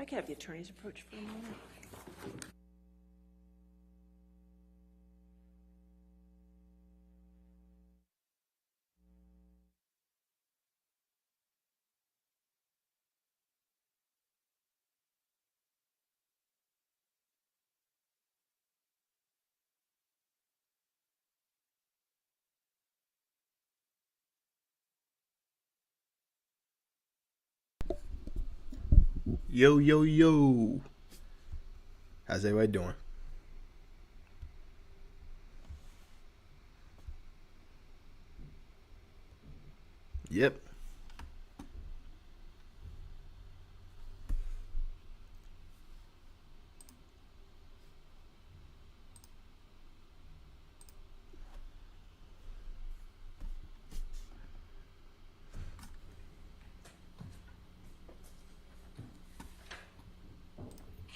can have the attorneys approach for a moment. Yo, yo, yo. How's everybody doing? Yep.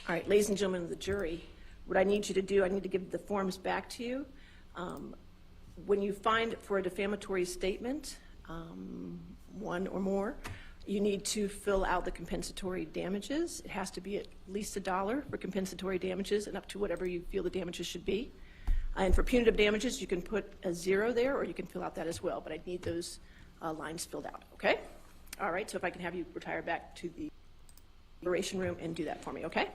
All right, ladies and gentlemen of the jury, what I need you to do, I need to give the forms back to you. When you find for a defamatory statement, one or more, you need to fill out the compensatory damages. It has to be at least $1 for compensatory damages and up to whatever you feel the damages should be. And for punitive damages, you can put a 0 there, or you can fill out that as well, but I need those lines filled out, okay? All right, so if I can have you retire back to the deliberation room and do that for me, okay?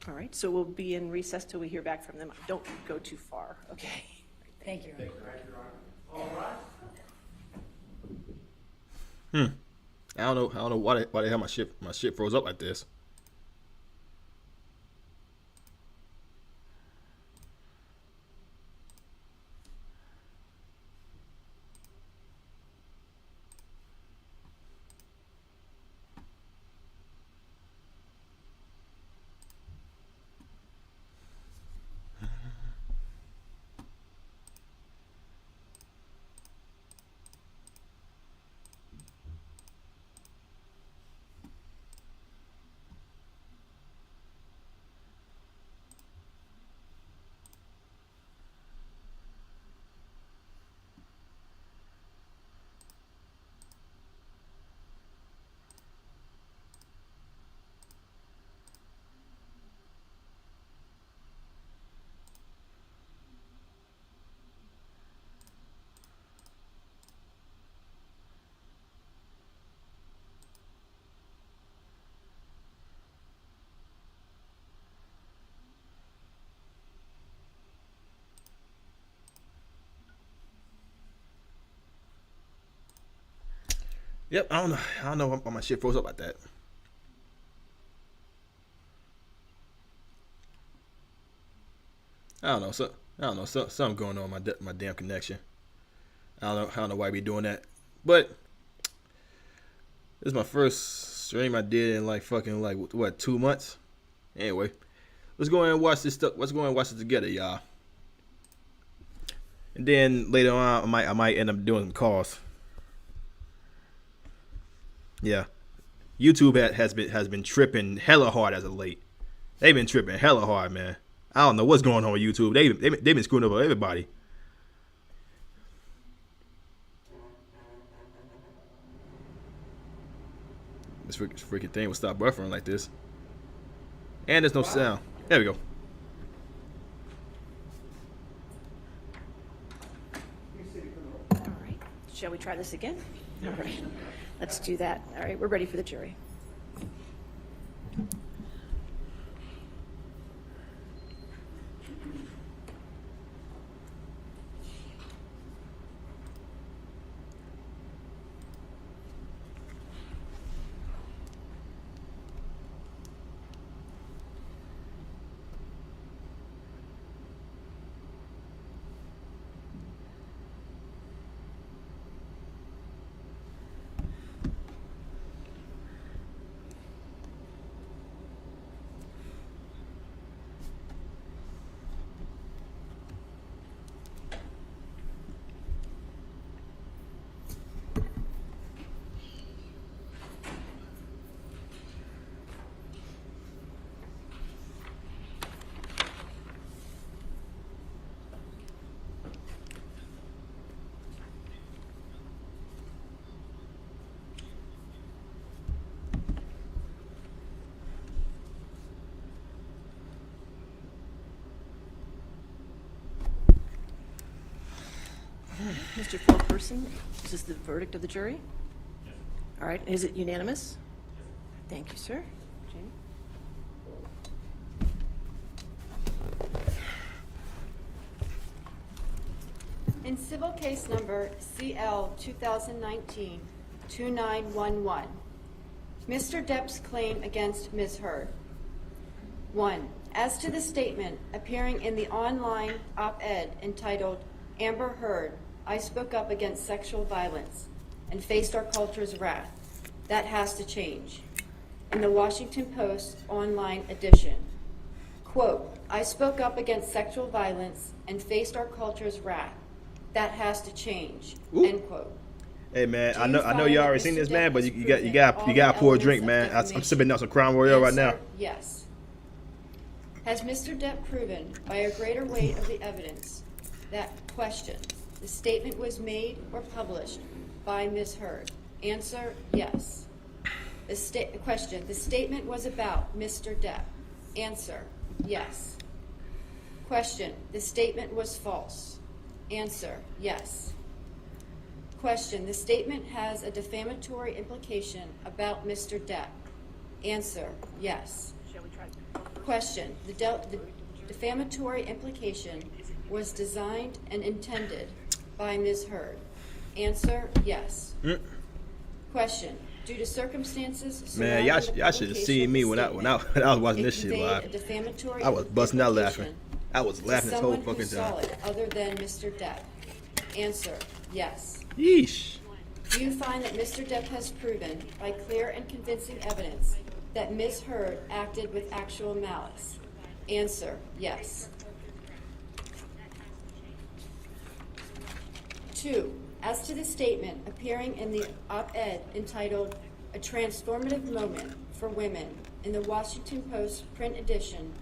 All right, so we'll be in recess till we hear back from them. Don't go too far, okay? Thank you. I don't know why the hell my shit froze up like this. Yep, I don't know why my shit froze up like that. I don't know. Something going on with my damn connection. I don't know why we doing that. But this is my first stream I did in like fucking like what 2 months. Anyway, let's go ahead and watch this stuff. Let's go ahead and watch it together, y'all. And then later on, I might end up doing some calls. Yeah, YouTube has been tripping hella hard as of late. They've been tripping hella hard, man. I don't know what's going on with YouTube. They've been screwing up everybody. This freaking thing will stop buffering like this. And there's no sound. There we go. All right, shall we try this again? All right, let's do that. All right, we're ready for the jury. Mr. Foreperson, is this the verdict of the jury? All right, is it unanimous? Thank you, sir. Jamie? In civil case number CL 2019-2911, Mr. Depp's claim against Ms. Heard. 1. As to the statement appearing in the online op-ed entitled, "Amber Heard, I spoke up against sexual violence and faced our culture's wrath. That has to change." In the Washington Post online edition, quote, "I spoke up against sexual violence and faced our culture's wrath. That has to change." Ooh. End quote. Hey man, Do I you know find you that already Mr. seen this, Depp man, but has you proven got all you got to the pour a elements drink, of man. I'm defamation? sipping out some Crown Royal right now. Answer, yes. Has Mr. Depp proven by a greater weight of the evidence that question, the statement was made or published by Ms. Heard? Answer, yes. Question, the statement was about Mr. Depp? Answer, yes. Question, the statement was false? Answer, yes. Question, the statement has a defamatory implication about Mr. Depp? Answer, yes. Shall we try? Question, the defamatory implication was designed and intended by Ms. Heard? Answer, yes. Question, due to circumstances Man, surrounding y'all the should have publication seen of me the when I statement, was watching it this shit conveyed a live. defamatory I was busting out implication laughing. I was to laughing this whole someone who fucking saw time. it other than Mr. Depp? Answer, yes. Yeesh. Do you find that Mr. Depp has proven by clear and convincing evidence that Ms. Heard acted with actual malice? Answer, yes. 2. As to the statement appearing in the op-ed entitled "A Transformative Moment for Women" in the Washington Post print edition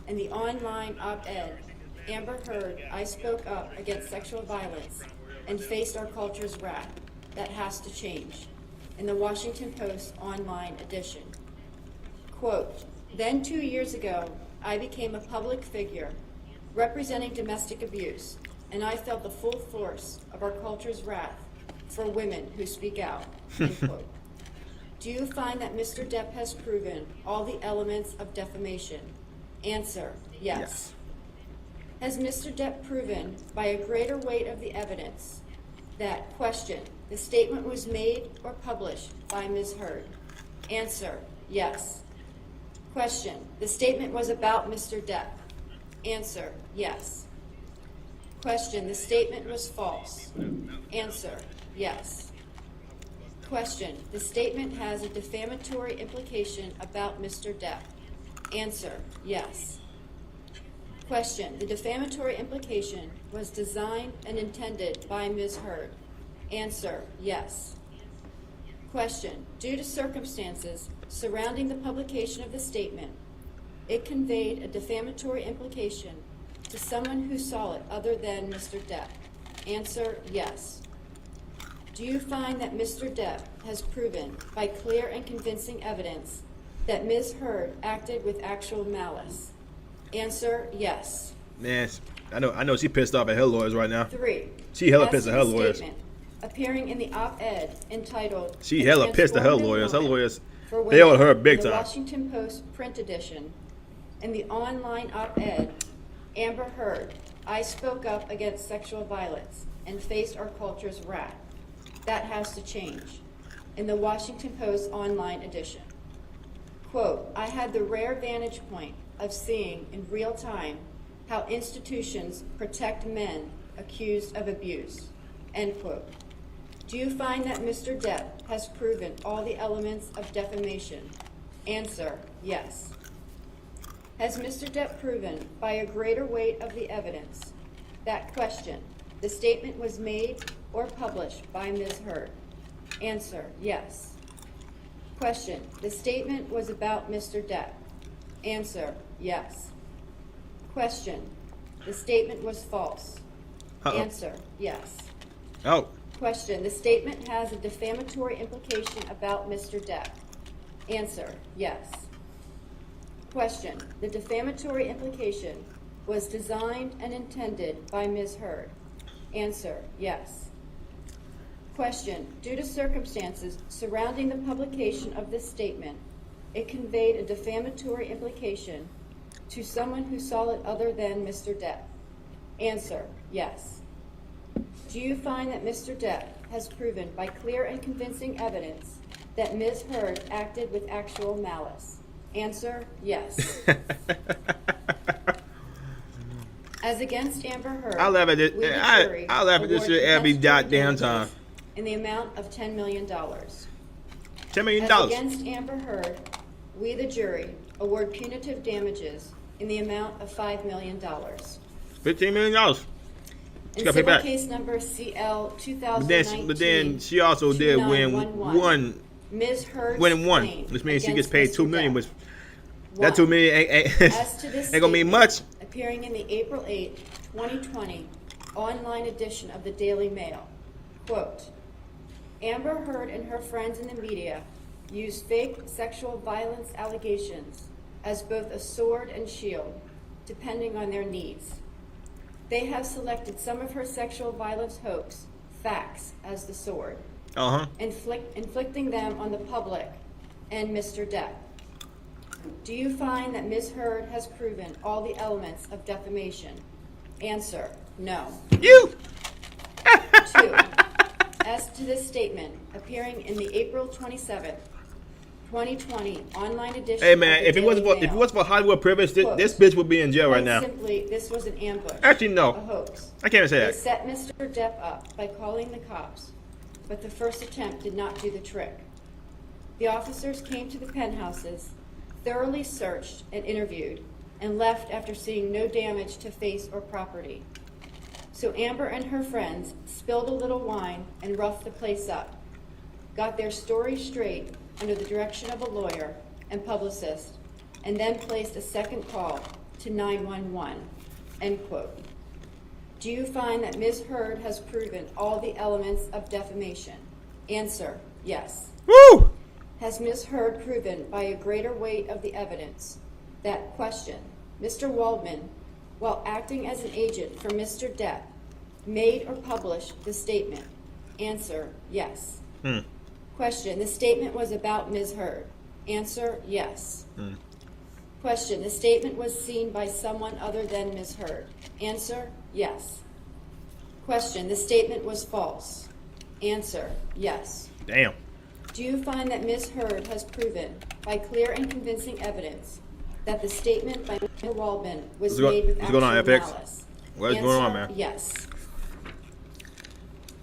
and the online op-ed, "Amber Heard, I spoke up against sexual violence and faced our culture's wrath. That has to change," in the Washington Post online edition. Quote, "Then 2 years ago, I became a public figure representing domestic abuse, and I felt the full force of our culture's wrath for women who speak out." End quote. Do you find that Mr. Depp has proven all the elements of defamation? Answer, yes. Has Mr. Depp proven by a greater weight of the evidence that, question, the statement was made or published by Ms. Heard? Answer, yes. Question, the statement was about Mr. Depp? Answer, yes. Question, the statement was false? Answer, yes. Question, the statement has a defamatory implication about Mr. Depp? Answer, yes. Question, the defamatory implication was designed and intended by Ms. Heard? Answer, yes. Question, due to circumstances surrounding the publication of the statement, it conveyed a defamatory implication to someone who saw it other than Mr. Depp? Answer, yes. Do you find that Mr. Depp has proven by clear and convincing evidence that Ms. Heard acted with actual malice? Answer, yes. Man, I know she pissed off at her lawyers right now. 3. She hella As pissed to at her the lawyers. statement appearing in the op-ed entitled She "A hella pissed at her Transformative lawyers. Her Moment lawyers, for they owed Women" her big in the time. Washington Post print edition and the online op-ed, "Amber Heard, I spoke up against sexual violence and faced our culture's wrath. That has to change," in the Washington Post online edition. Quote, "I had the rare vantage point of seeing in real time how institutions protect men accused of abuse." End quote. Do you find that Mr. Depp has proven all the elements of defamation? Answer, yes. Has Mr. Depp proven by a greater weight of the evidence that, question, the statement was made or published by Ms. Heard? Answer, yes. Question, the statement was about Mr. Depp? Answer, yes. Question, the statement was false? Answer, yes. Oh, Question, the statement has a defamatory implication about Mr. Depp? Answer, yes. Question, the defamatory implication was designed and intended by Ms. Heard? Answer, yes. Question, due to circumstances surrounding the publication of this statement, it conveyed a defamatory implication to someone who saw it other than Mr. Depp. Answer, yes. Do you find that Mr. Depp has proven by clear and convincing evidence that Ms. Heard acted with actual malice? Answer, yes. As against Amber Heard, I laugh at this. we, the jury, I laugh at this award shit every compensatory goddamn damages time. in the amount of $10 million. $10 million. As against Amber Heard, we, the jury, award punitive damages in the amount of $5 million. $15 million. She In got paid civil back. case number CL But then she also did win 2911, one. Ms. Heard's Winning one, claim which means she gets against paid Mr. $2 million. Depp. Which that $2 million ain't As to this ain't gonna mean statement, much. appearing in the April 8, 2020 online edition of the Daily Mail, quote, Amber Heard and her friends in the media use fake sexual violence allegations as both a sword and shield, depending on their needs. They have selected some of her sexual violence hoax facts as the sword, inflicting them on the public and Mr. Depp. Do you find that Ms. Heard has proven all the elements of defamation? Answer, no. You. 2. As to this statement, appearing in the April 27th, 2020 online edition Hey man, of the if it wasn't Daily for Mail, Hollywood privilege, Quote, this bitch would be in jail right quite now. simply, this was an ambush. Actually, no. A hoax. I can't even say They that. set Mr. Depp up by calling the cops, but the first attempt did not do the trick. The officers came to the penthouses, thoroughly searched and interviewed, and left after seeing no damage to face or property. So Amber and her friends spilled a little wine and roughed the place up, got their story straight under the direction of a lawyer and publicist, and then placed a second call to 911, end quote. Do you find that Ms. Heard has proven all the elements of defamation? Answer, yes. Woo! Has Ms. Heard proven by a greater weight of the evidence that, question, Mr. Waldman, while acting as an agent for Mr. Depp, made or published the statement? Answer, yes. Question, the statement was about Ms. Heard. Answer, yes. Question, the statement was seen by someone other than Ms. Heard. Answer, yes. Question, the statement was false. Answer, yes. Damn. Do you find that Ms. Heard has proven, by clear and convincing evidence, that the statement by Mr. Waldman was made with What's going on, actual FX? malice? What's going on, Answer, man? yes.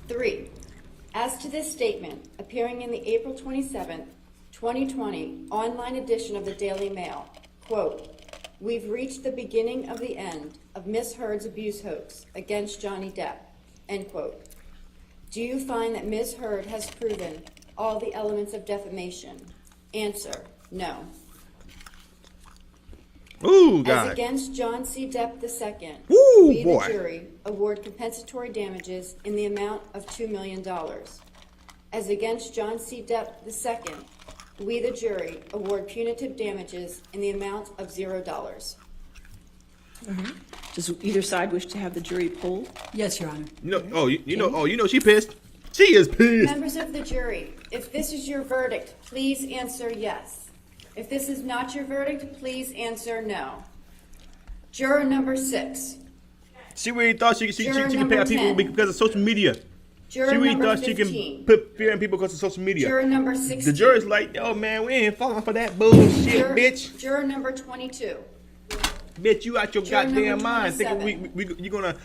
3. As to this statement, appearing in the April 27th, 2020 online edition of the Daily Mail, quote, we've reached the beginning of the end of Ms. Heard's abuse hoax against Johnny Depp, end quote. Do you find that Ms. Heard has proven all the elements of defamation? Answer, no. Ooh, As God. against John C. Depp II, Ooh, we, boy. the jury, award compensatory damages in the amount of $2 million. As against John C. Depp II, we, the jury, award punitive damages in the amount of $0. Does either side wish to have the jury polled? Yes, Your Honor. You know, she pissed. She is pissed. Members of the jury, if this is your verdict, please answer yes. If this is not your verdict, please answer no. Juror number 6. She really thought she Juror can pay number out people 10. because of social media. Juror She really number thought she 15. can put fear in people because of social media. Juror number 16. The jury's like, yo, man, we ain't falling for that bullshit, Juror, bitch. Juror number 22. Bitch, you out your Juror goddamn number mind thinking 27. you're gonna,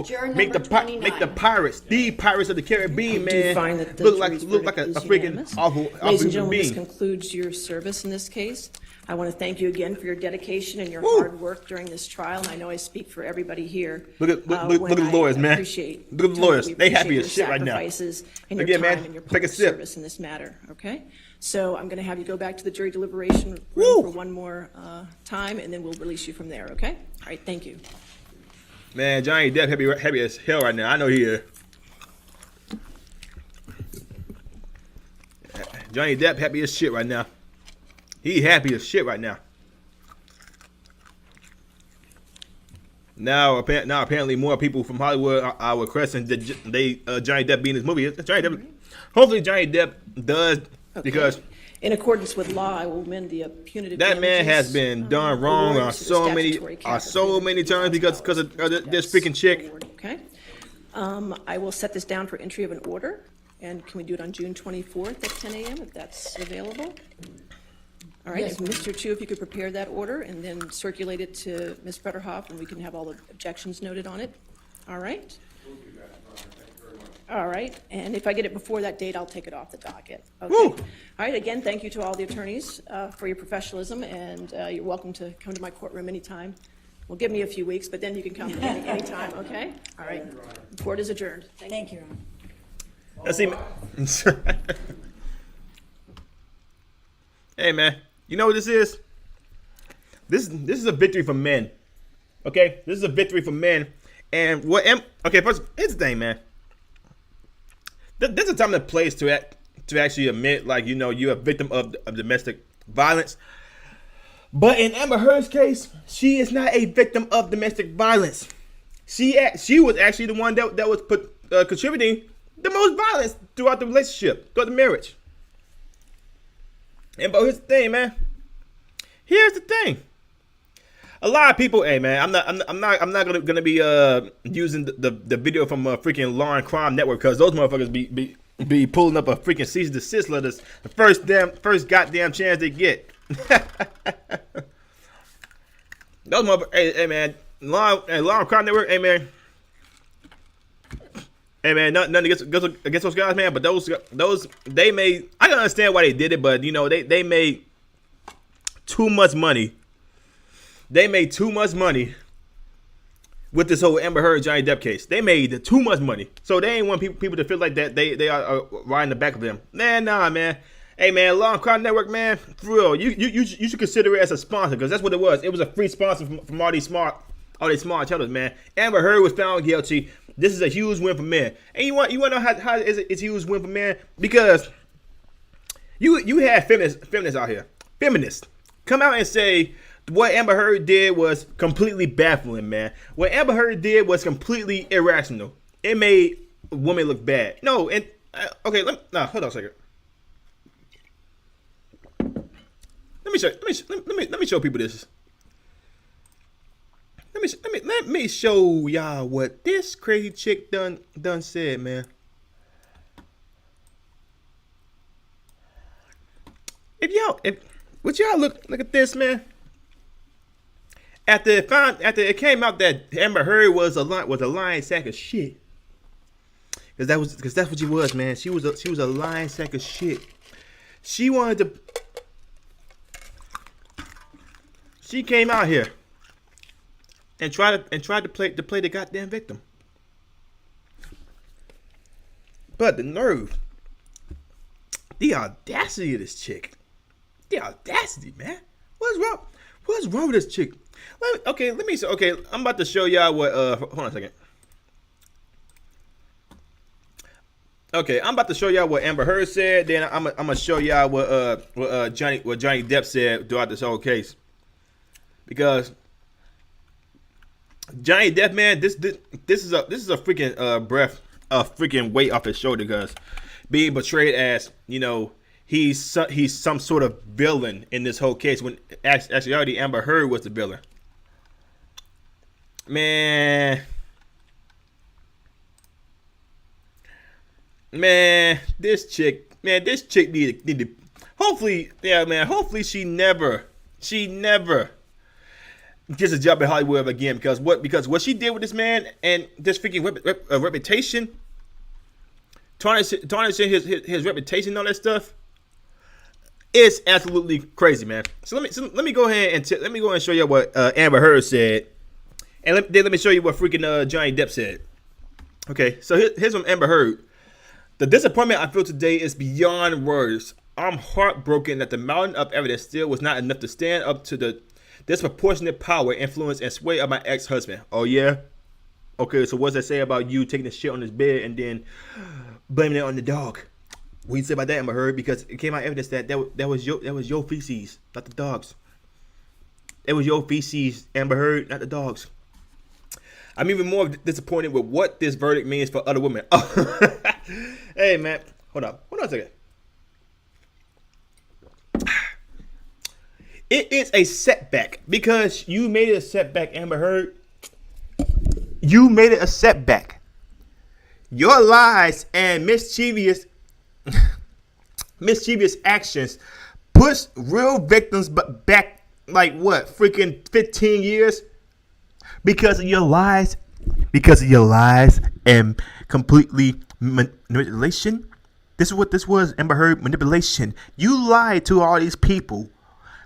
Juror make the number make the 29. pirates, the pirates of the Caribbean, I do man, find that the look like jury's a verdict is freaking unanimous. awful Ladies and human gentlemen, this being. concludes your service in this case. I want to thank you again for your dedication and your Woo. hard work during this trial, and I know I speak for everybody here. Look at when the I lawyers, man. appreciate- Look at the lawyers. we They happy appreciate as shit your right now. sacrifices and your Again, time man, and your take a public sip. service in this matter, okay? So I'm going to have you go back to the jury deliberation room Woo. for one more time, and then we'll release you from there, okay? All right, thank you. Man, Johnny Depp happy as hell right now. I know he is. Johnny Depp happy as shit right now. He happy as shit right now. Now apparently more people from Hollywood are requesting that Johnny Depp be in this movie. Johnny Depp, hopefully Johnny Depp does, because In accordance with law, I will amend the punitive that man damages, has been done wrong award on to the so many statutory cap of times because of this freaking chick. award. Okay. I will set this down for entry of an order, and can we do it on June 24th at 10 a.m. if that's available? All right, Yes, and Mr. Chu, if you could prepare that order and then circulate it to Ms. Fetterhoff, and we can have all the objections noted on it. All right? All right, and if I get it before that date, I'll take it off the docket. Okay. Woo! All right, again, thank you to all the attorneys for your professionalism, and you're welcome to come to my courtroom anytime. Well, give me a few weeks, but then you can come anytime, okay? All right. Court is adjourned. Thank you, Ron. Let's see. Hey man, you know what this is? This is a victory for men. Okay, this is a victory for men. And okay, first, here's the thing, man. There's a time and a place to actually admit, like, you know, you're a victim of domestic violence. But in Amber Heard's case, she is not a victim of domestic violence. She was actually the one that was contributing the most violence throughout the relationship, throughout the marriage. And but here's the thing, man. Here's the thing. A lot of people, hey man, I'm not gonna be using the video from freaking Law and Crime Network, because those motherfuckers be pulling up a freaking cease and desist letters the first goddamn chance they get. Those motherfuckers, hey man, Law and Crime Network, hey man, nothing against those guys, man, but those they made. I can understand why they did it, but you know they made too much money. They made too much money with this whole Amber Heard Johnny Depp case. They made too much money, so they ain't want people to feel like that they are riding the back of them. Nah, man. Hey man, Law and Crime Network, man, for real, you should consider it as a sponsor, because that's what it was. It was a free sponsor from all these smart channels, man. Amber Heard was found guilty. This is a huge win for men. And you want to know how it's a huge win for men? Because you have feminists out here. Feminists come out and say what Amber Heard did was completely baffling, man. What Amber Heard did was completely irrational. It made women look bad. No, and okay, hold on a second. Let me show people this. Let me show y'all what this crazy chick done said, man. Would y'all look at this, man? After it came out that Amber Heard was a lying sack of shit, because that's what she was, man. She was a lying sack of shit. She came out here and tried to play the goddamn victim. But the nerve, the audacity of this chick, man. What's wrong with this chick? I'm about to show y'all what. Hold on a second. Okay, I'm about to show y'all what Amber Heard said. Then I'm gonna show y'all what Johnny Depp said throughout this whole case. Because Johnny Depp, man, this is a freaking freaking weight off his shoulder, because being portrayed as, you know, he's some sort of villain in this whole case, when actually already Amber Heard was the villain. Man, this chick needed hopefully she never gets a job in Hollywood again, because what she did with this man and this freaking reputation, tarnishing his reputation and all that stuff, is absolutely crazy, man. So let me go ahead and show you what Amber Heard said, and let me show you what freaking Johnny Depp said. Okay, so here's from Amber Heard. The disappointment I feel today is beyond words. I'm heartbroken that the mountain of evidence still was not enough to stand up to the disproportionate power, influence, and sway of my ex-husband. Oh yeah? Okay, so what's that say about you taking the shit on his bed and then blaming it on the dog? What you say about that, Amber Heard? Because it came out evidence that was your feces, not the dogs. It was your feces, Amber Heard, not the dogs. I'm even more disappointed with what this verdict means for other women. Hey, man. Hold on a second. It is a setback because you made it a setback, Amber Heard. You made it a setback. Your lies and mischievous actions push real victims back like what, freaking 15 years because of your lies, and completely manipulation. This is what this was, Amber Heard, manipulation. You lied to all these people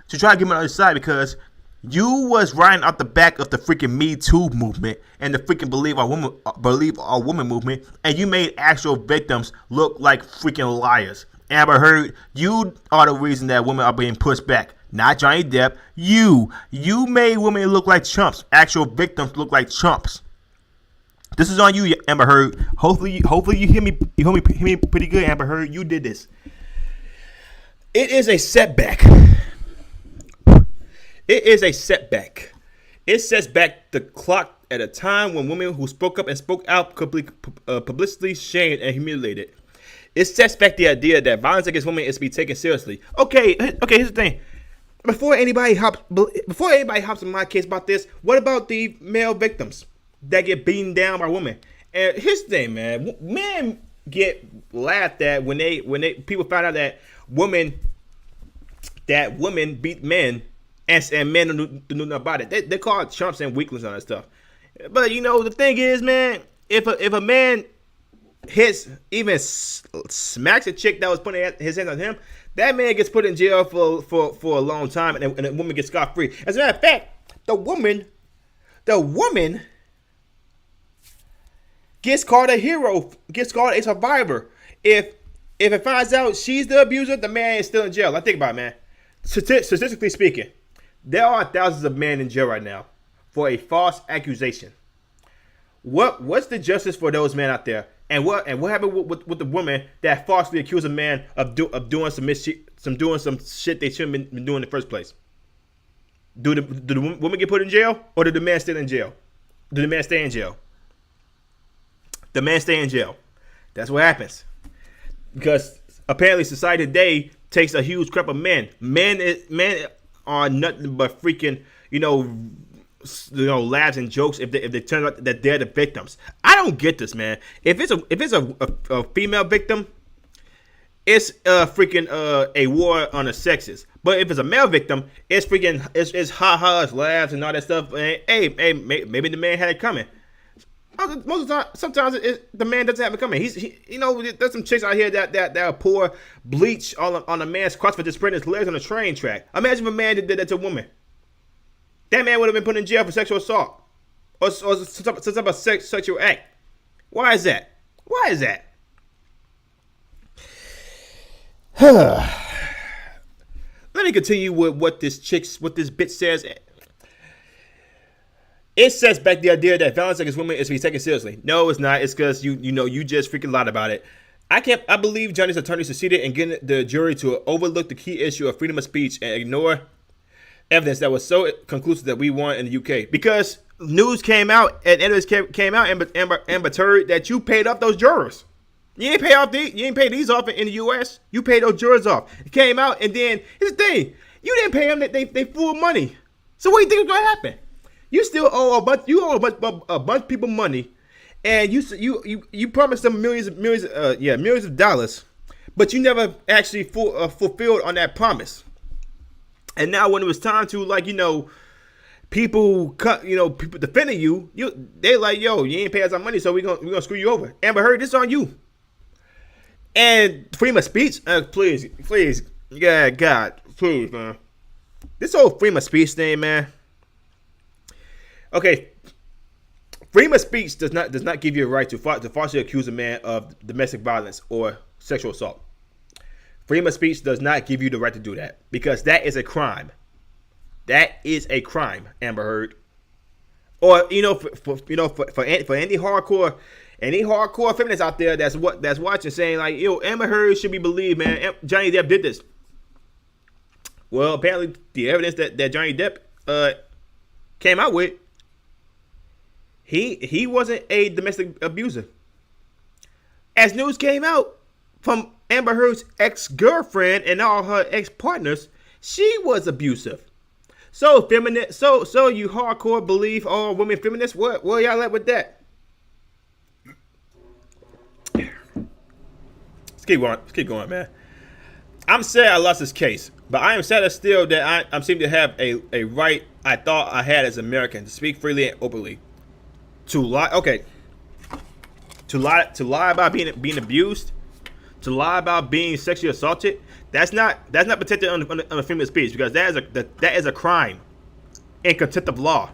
to try to get them on the other side because you was riding out the back of the freaking Me Too movement and the freaking Believe All Woman movement, and you made actual victims look like freaking liars. Amber Heard, you are the reason that women are being pushed back, not Johnny Depp. You made women look like chumps. Actual victims look like chumps. This is on you, Amber Heard. Hopefully you hear me. You hear me pretty good, Amber Heard. You did this. It is a setback. It is a setback. It sets back the clock at a time when women who spoke up and spoke out could be publicly shamed and humiliated. It sets back the idea that violence against women is to be taken seriously. Okay, here's the thing. Before anybody hops in my case about this, what about the male victims that get beaten down by women? And here's the thing, man. Men get laughed at when people find out that women beat men. And men don't know nothing about it. They call it chumps and weaklings and that stuff. But the thing is, man, if a man smacks a chick that was putting his hands on him, that man gets put in jail for a long time, and the woman gets scot free. As a matter of fact, the woman gets called a hero, gets called a survivor. If it finds out she's the abuser, the man is still in jail. Like, think about it, man. Statistically speaking, there are thousands of men in jail right now for a false accusation. What's the justice for those men out there? And what happened with the woman that falsely accused a man of doing some shit they shouldn't have been doing in the first place? Do the woman get put in jail, or did the man stay in jail? Did the man stay in jail? The man stay in jail. That's what happens. Because apparently society today takes a huge crap of men. Men are nothing but freaking, laughs and jokes if they turn out that they're the victims. I don't get this, man. If it's a female victim, it's freaking a war on the sexes. But if it's a male victim, it's freaking it's ha-has, laughs, and all that stuff. And, hey, maybe the man had it coming. Most of the time, sometimes the man doesn't have it coming. There's some chicks out here that pour bleach on a man's crotch for just spreading his legs on a train track. Imagine if a man did that to a woman. That man would have been put in jail for sexual assault or some type of sexual act. Why is that? Let me continue with what this bitch says. It sets back the idea that violence against women is to be taken seriously. No, it's not. It's because you just freaking lied about it. I believe Johnny's attorney succeeded in getting the jury to overlook the key issue of freedom of speech and ignore evidence that was so conclusive that we won in the UK. Because news came out and evidence came out, Amber Heard, that you paid off those jurors. You ain't pay these off in the US. You paid those jurors off. It came out, and then here's the thing: you didn't pay them. They full money. So what do you think is gonna happen? You still owe a bunch of people money, and you promised them millions of dollars, but you never actually fulfilled on that promise. And now when it was time to people defending you, they like, yo, you ain't pay us our money, so we gonna screw you over. Amber Heard, this on you. And freedom of speech, please, yeah, God, please, man. This whole freedom of speech thing, man. Okay, freedom of speech does not give you a right to falsely accuse a man of domestic violence or sexual assault. Freedom of speech does not give you the right to do that because that is a crime. That is a crime, Amber Heard. Or for any hardcore feminists out there that's watching saying like, yo, Amber Heard should be believed, man. Johnny Depp did this. Well, apparently the evidence that Johnny Depp came out with He wasn't a domestic abuser. As news came out from Amber Heard's ex-girlfriend and all her ex-partners, she was abusive. So feminist, so you hardcore believe all women feminists? What y'all at with that? Let's keep going, man. I'm sad I lost this case, but I am sadder still that I seem to have a right I thought I had as an American to speak freely and openly. To lie about being abused, to lie about being sexually assaulted. That's not protected under freedom of speech, because that is a crime in contempt of law.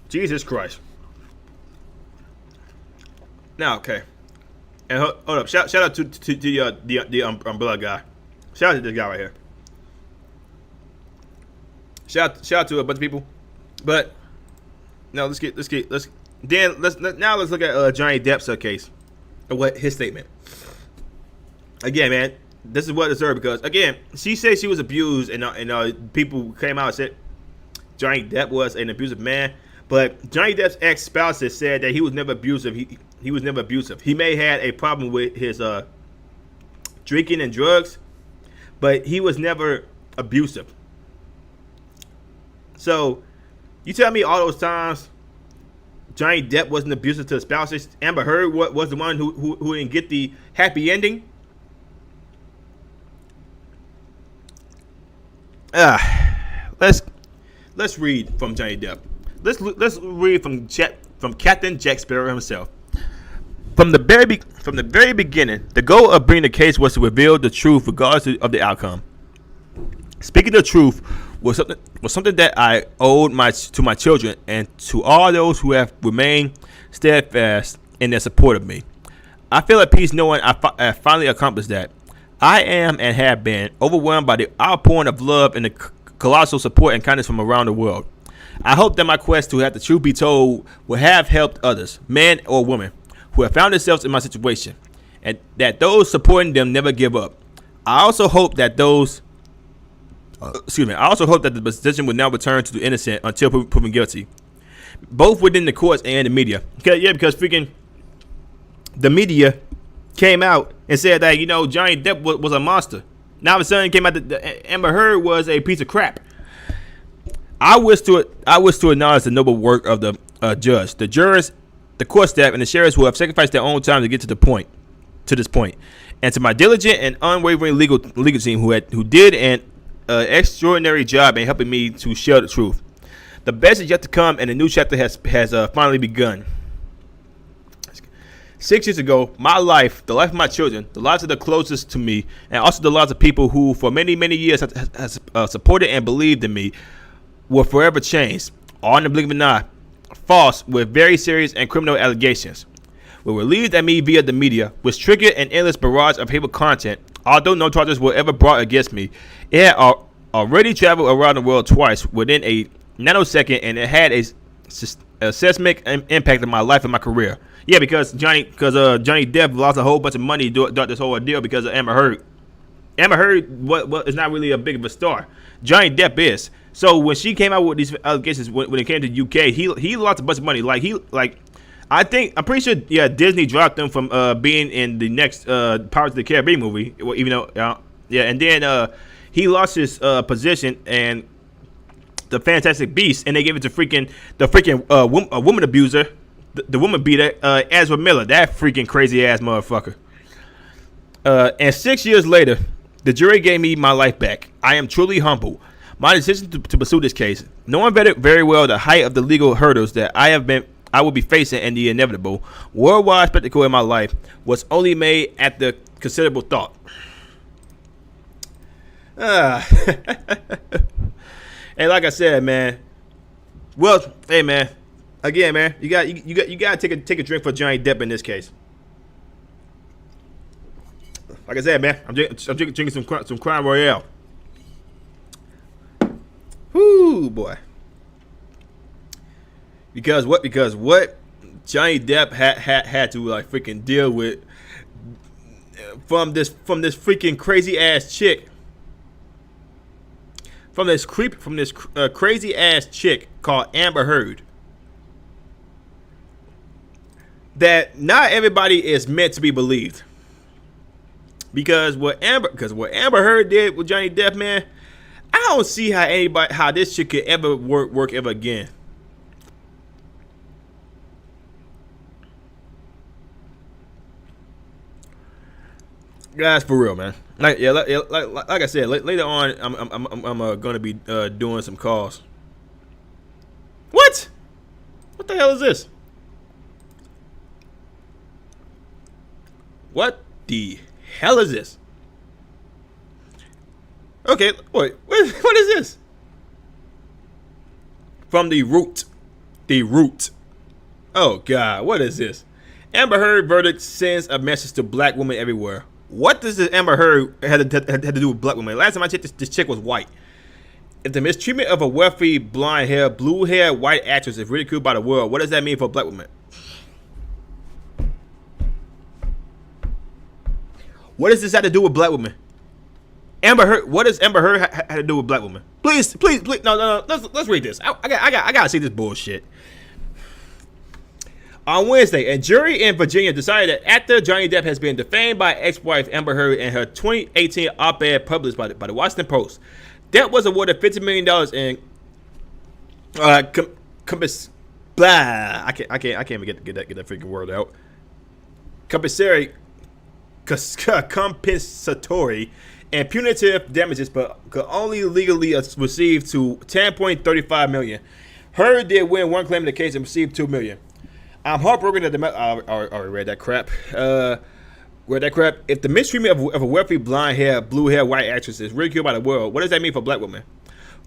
Jesus Christ. Now, okay, and hold up. Shout out to the umbrella guy. Shout out to this guy right here. Shout out to a bunch of people, but now let's look at Johnny Depp's case and what his statement. Again, man, this is what it's deserved, because again, she said she was abused, and people came out and said Johnny Depp was an abusive man. But Johnny Depp's ex-spouses said that he was never abusive. He was never abusive. He may have had a problem with his drinking and drugs, but he was never abusive. So, you tell me all those times Johnny Depp wasn't abusive to his spouses? Amber Heard was the one who didn't get the happy ending? Let's read from Johnny Depp. Let's read from Captain Jack Sparrow himself. From the very beginning, the goal of bringing the case was to reveal the truth regardless of the outcome. Speaking the truth was something that I owed to my children and to all those who have remained steadfast in their support of me. I feel at peace knowing I finally accomplished that. I am and have been overwhelmed by the outpouring of love and the colossal support and kindness from around the world. I hope that my quest to have the truth be told will have helped others, men or women, who have found themselves in my situation, and that those supporting them never give up. I also hope that the position will now return to the innocent until proven guilty, both within the courts and the media. Because freaking the media came out and said that Johnny Depp was a monster. Now all of a sudden it came out that Amber Heard was a piece of crap. I wish to acknowledge the noble work of the judge, the jurors, the court staff, and the sheriffs who have sacrificed their own time to get to this point, and to my diligent and unwavering legal team who did an extraordinary job in helping me to share the truth. The best is yet to come, and a new chapter has finally begun. 6 years ago, my life, the life of my children, the lives of the closest to me, and also the lives of people who for many years has supported and believed in me, were forever changed, all in the blink of an eye, false with very serious and criminal allegations, were relieved at me via the media, which triggered an endless barrage of hateful content. Although no charges were ever brought against me, it had already traveled around the world twice within a nanosecond, and it had a seismic impact on my life and my career. Yeah, because Johnny Depp lost a whole bunch of money during this whole ordeal because of Amber Heard. Amber Heard is not really a big of a star. Johnny Depp is. So when she came out with these allegations, when it came to the UK, he lost a bunch of money. I'm pretty sure Disney dropped him from being in the next Pirates of the Caribbean movie. Even though and then he lost his position and the Fantastic Beast, and they gave it to the woman abuser, the woman beater, Ezra Miller, that freaking crazy ass motherfucker. And 6 years later, the jury gave me my life back. I am truly humble. My decision to pursue this case, knowing very well the height of the legal hurdles that I will be facing and the inevitable worldwide spectacle in my life, was only made after considerable thought. And like I said, man. Well, hey, man. Again, man, you got to take a drink for Johnny Depp in this case. Like I said, man, I'm drinking some Crown Royale. Whoo, boy. Because what Johnny Depp had to freaking deal with from this freaking crazy ass chick from this crazy ass chick called Amber Heard. That not everybody is meant to be believed. Because what Amber Heard did with Johnny Depp, man, I don't see how this shit could ever work ever again. Guys, for real, man. Like I said, later on, I'm gonna be doing some calls. What? What the hell is this? What the hell is this? Okay, wait. What is this? From the root. The root. Oh God, what is this? Amber Heard verdict sends a message to black women everywhere. What does this Amber Heard had to do with black women? Last time I checked, this chick was white. If the mistreatment of a wealthy, blonde-haired, blue-haired white actress is ridiculed by the world, what does that mean for black women? What does this have to do with black women? Amber Heard. What does Amber Heard have to do with black women? Please. No. Let's read this. I gotta see this bullshit. On Wednesday, a jury in Virginia decided that after Johnny Depp has been defamed by ex-wife Amber Heard in her 2018 op-ed published by the Washington Post, Depp was awarded $50 million in I can't even get that freaking word out. Compensatory and punitive damages, but could only legally receive to $10.35 million. Heard did win one claim in the case and received $2 million. I'm heartbroken that I already read that crap. If the mistreatment of a wealthy, blonde-haired, blue-haired white actress is ridiculed by the world, what does that mean for black women?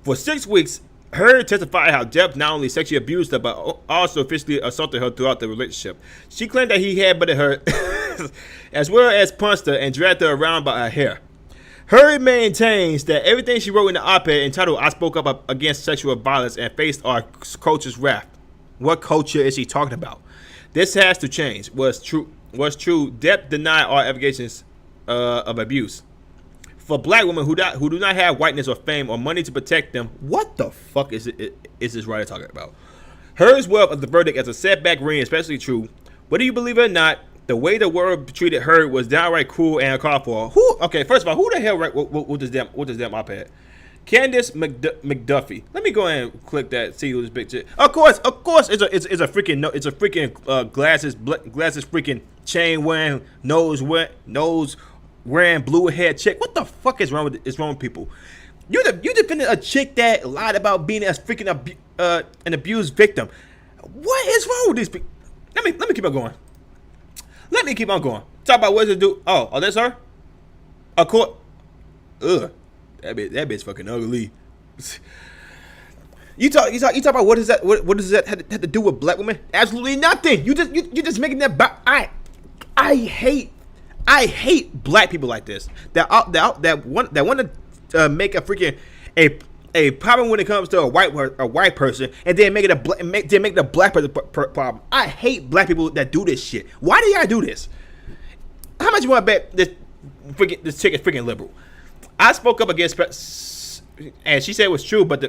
For 6 weeks, Heard testified how Depp not only sexually abused her, but also physically assaulted her throughout the relationship. She claimed that he headbutted her, as well as punched her and dragged her around by her hair. Heard maintains that everything she wrote in the op-ed entitled "I Spoke Up Against Sexual Violence and Faced Our Culture's Wrath." What culture is she talking about? This has to change. Was true. Depp denied all allegations of abuse. For black women who do not have whiteness or fame or money to protect them, what the fuck is this writer talking about? Heard's wealth of the verdict as a setback ring, especially true. Whether you believe it or not, the way the world treated Heard was downright cruel and uncalled for. Okay, first of all, who the hell what this damn op-ed? Candace McDuffie. Let me go ahead and click that. See who this big chick. Of course, it's a freaking glasses freaking chain wearing nose wearing blue hair chick. What the fuck is wrong with people? You defended a chick that lied about being a freaking an abused victim. What is wrong with these people? Let me keep on going. Talk about what to do. Oh, that's her. Of course. Ugh. That bitch fucking ugly. You talk about what does that have to do with black women? Absolutely nothing. You just making that. I hate black people like this. That want to make a freaking a problem when it comes to a white person, and then make it a black person problem. I hate black people that do this shit. Why do y'all do this? How much you want to bet this chick is freaking liberal? I spoke up against, and she said it was true, but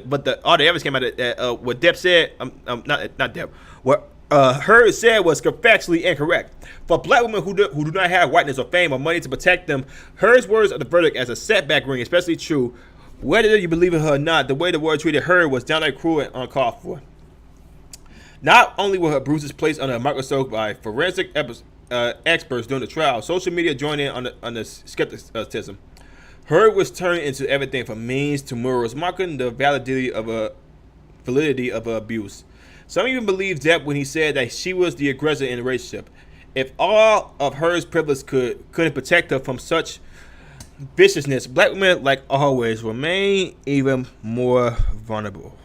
all the evidence came out that what Depp said, not Depp, what Heard said was factually incorrect. For black women who do not have whiteness or fame or money to protect them, Heard's words of the verdict as a setback ring, especially true. Whether you believe it or not, the way the world treated Heard was downright cruel and uncalled for. Not only were her bruises placed under a microscope by forensic experts during the trial, social media joined in on the skepticism. Heard was turned into everything from memes to morals, mocking the validity of her abuse. Some even believed Depp when he said that she was the aggressor in the relationship. If all of Heard's privilege couldn't protect her from such viciousness, black women, like always, remain even more vulnerable.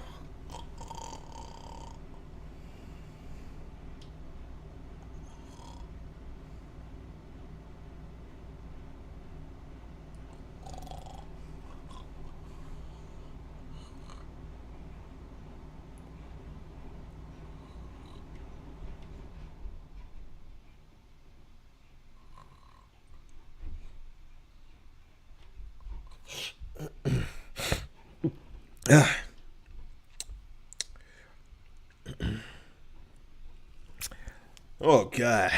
Oh God,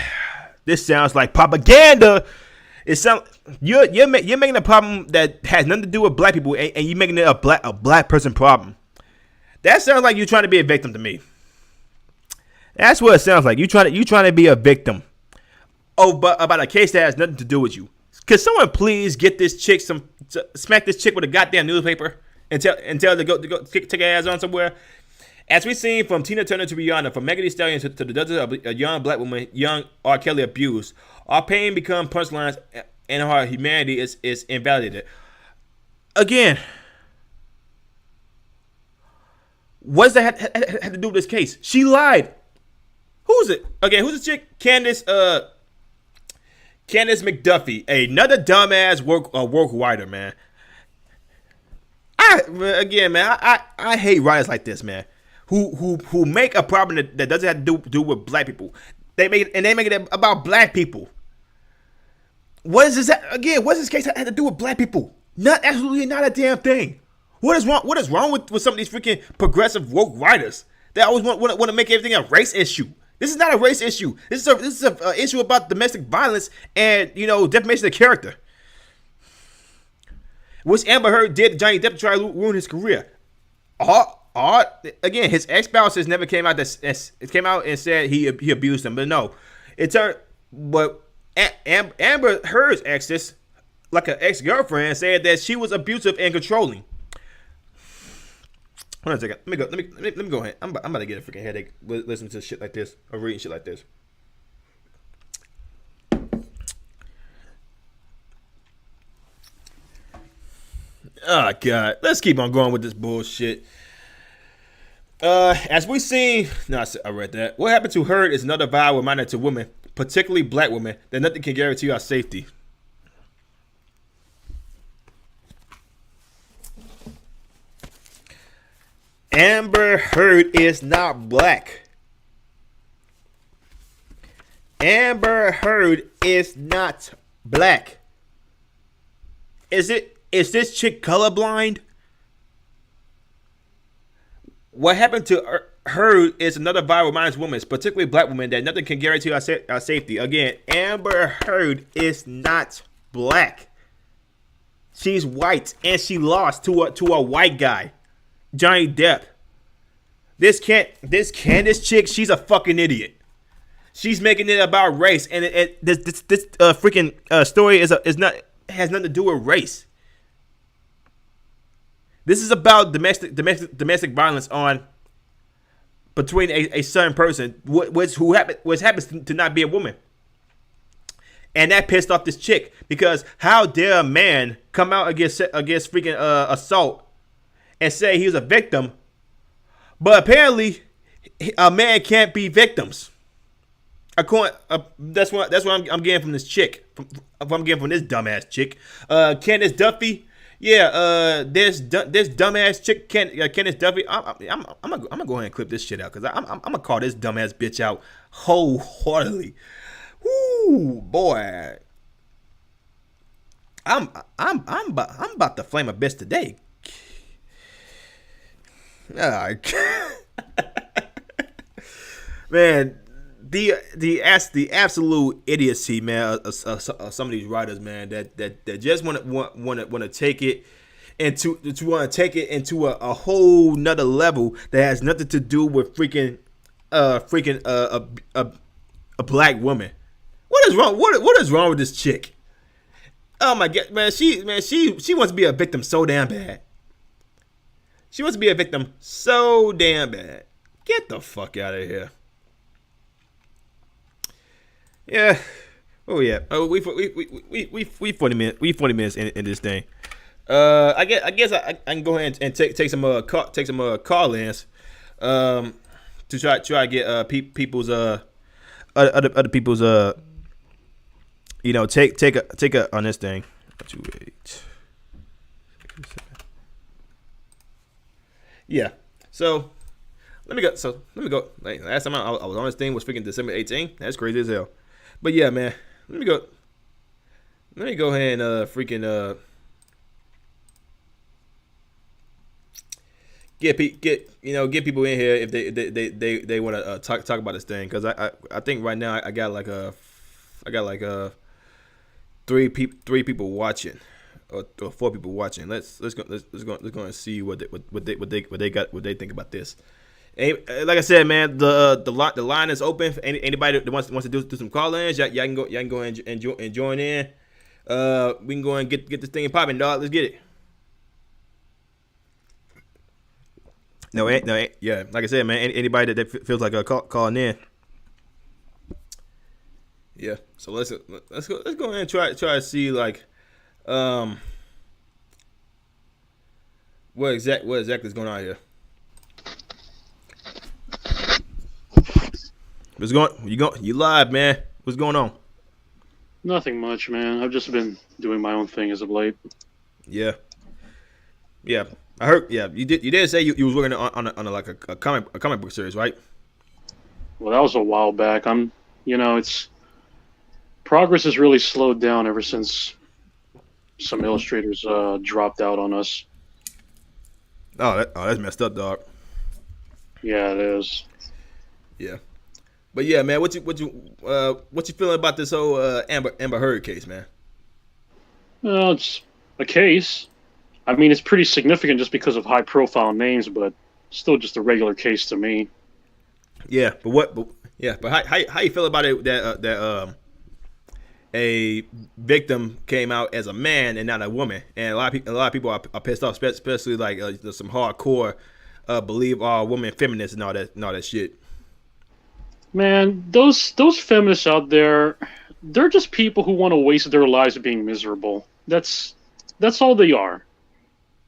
this sounds like propaganda. It sounds you're making a problem that has nothing to do with black people, and you making it a black person problem. That sounds like you're trying to be a victim to me. That's what it sounds like. You trying to be a victim. Oh, but about a case that has nothing to do with you. Could someone please get this chick smack this chick with a goddamn newspaper and tell her to go take her ass on somewhere? As we've seen from Tina Turner to Rihanna, from Megan Thee Stallion to the dozens of a young black woman, young R. Kelly abused, our pain become punchlines and our humanity is invalidated. Again, what does that have to do with this case? She lied. Who's it? Again, who's the chick? Candace McDuffie, another dumbass work writer, man. I hate writers like this, man. Who make a problem that doesn't have to do with black people. They make it about black people. What is this again? What does this case have to do with black people? Absolutely not a damn thing. What is wrong with some of these freaking progressive woke writers? They always want to make everything a race issue. This is not a race issue. This is an issue about domestic violence and defamation of character. Which Amber Heard did to Johnny Depp to try to ruin his career. Again, his ex-spouse has never came out and said he abused him, but no, but Amber Heard's exes, like an ex-girlfriend, said that she was abusive and controlling. Hold on a second. Let me go ahead. I'm about to get a freaking headache listening to shit like this or reading shit like this. Oh God, let's keep on going with this bullshit. As we seen, I read that. What happened to Heard is another vow reminder to women, particularly black women, that nothing can guarantee our safety. Amber Heard is not black. Amber Heard is not black. Is this chick colorblind? What happened to Heard is another viral reminds women, particularly black women, that nothing can guarantee our safety. Again, Amber Heard is not black. She's white, and she lost to a white guy, Johnny Depp. This Candace chick, she's a fucking idiot. She's making it about race, and this freaking story has nothing to do with race. This is about domestic violence between a certain person, who happens to not be a woman, and that pissed off this chick, because how dare a man come out against freaking assault and say he was a victim, but apparently a man can't be victims. That's what I'm getting from this chick. I'm getting from this dumbass chick, Candace Duffy. Yeah, this dumbass chick, Candace Duffy. I'm gonna go ahead and clip this shit out, because I'm gonna call this dumbass bitch out wholeheartedly. Whoo, boy. I'm about to flame a bitch today. Man, the absolute idiocy, man, of some of these writers, man, that just want to take it into a whole nother level that has nothing to do with a black woman. What is wrong? What is wrong with this chick? Oh my God, man, she wants to be a victim so damn bad. She wants to be a victim so damn bad. Get the fuck out of here. Yeah. Oh yeah. Oh, we 40 minutes. We 40 minutes in this thing. I guess I can go ahead and take some call-ins to try to get people's other people's take a on this thing. 2-8. Yeah. So let me go. Like, last time I was on this thing was freaking December 18th. That's crazy as hell. But yeah, man. Let me go ahead and get people in here if they want to talk about this thing, because I think right now I got like three people watching, or four people watching. Let's go and see what they think about this. Like I said, man, the line is open for anybody that wants to do some call-ins. Y'all can go and join in. We can go and get this thing popping, dog. Let's get it. No, yeah. Like I said, man, anybody that feels like calling in. Yeah. So let's go ahead and try to see like what exactly is going on here. You live, man. What's going on? Nothing much, man. I've just been doing my own thing as of late. Yeah. I heard. Yeah, you did say you was working on a comic book series, right? Well, that was a while back. It's progress has really slowed down ever since some illustrators dropped out on us. That's messed up, dog. Yeah, it is. Yeah. But yeah, man, what you feeling about this whole Amber Heard case, man? Well, it's a case. I mean, it's pretty significant just because of high-profile names, but still just a regular case to me. Yeah, but how you feel about it that a victim came out as a man and not a woman, and a lot of people are pissed off, especially like some hardcore believe all women feminists and all that shit. Man, those feminists out there, they're just people who want to waste their lives being miserable. That's all they are.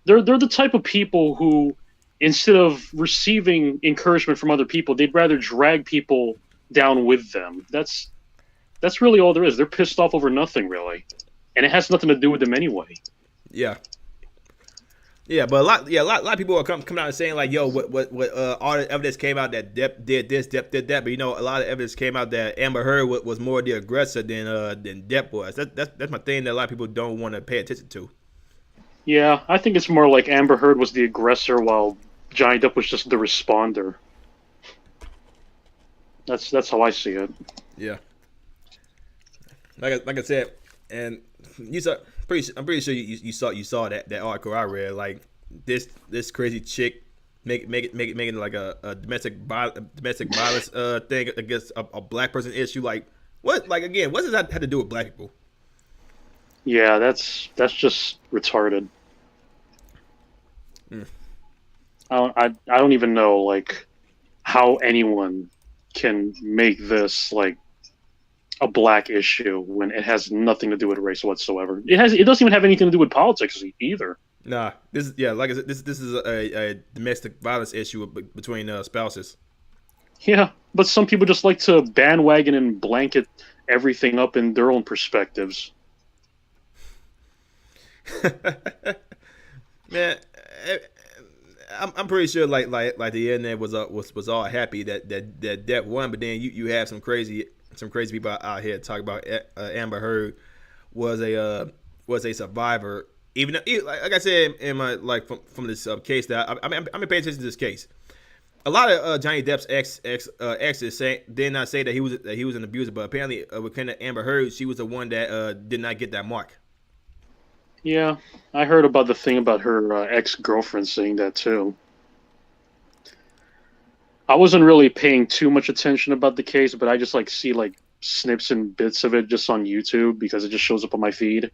They're the type of people who, instead of receiving encouragement from other people, they'd rather drag people down with them. That's really all there is. They're pissed off over nothing, really, and it has nothing to do with them anyway. Yeah. Yeah, but a lot of people are coming out and saying like, yo, what all the evidence came out that Depp did this, Depp did that, but a lot of evidence came out that Amber Heard was more the aggressor than Depp was. That's my thing that a lot of people don't want to pay attention to. Yeah, I think it's more like Amber Heard was the aggressor while Johnny Depp was just the responder. That's how I see it. Yeah. Like I said, and I'm pretty sure you saw that article I read. Like this crazy chick making like a domestic violence thing against a black person issue. Like what? Like again, what does that have to do with black people? Yeah, that's just retarded. I don't even know like how anyone can make this like a black issue when it has nothing to do with race whatsoever. It doesn't even have anything to do with politics either. Nah, like I said, this is a domestic violence issue between spouses. Yeah, but some people just like to bandwagon and blanket everything up in their own perspectives. Man, I'm pretty sure like the internet was all happy that Depp won, but then you have some crazy people out here talk about Amber Heard was a survivor. Even like I said in my from this case that I'm paying attention to this case. A lot of Johnny Depp's exes did not say that he was an abuser, but apparently with Amber Heard, she was the one that did not get that mark. Yeah, I heard about the thing about her ex-girlfriend saying that too. I wasn't really paying too much attention about the case, but I just see snips and bits of it just on YouTube because it just shows up on my feed.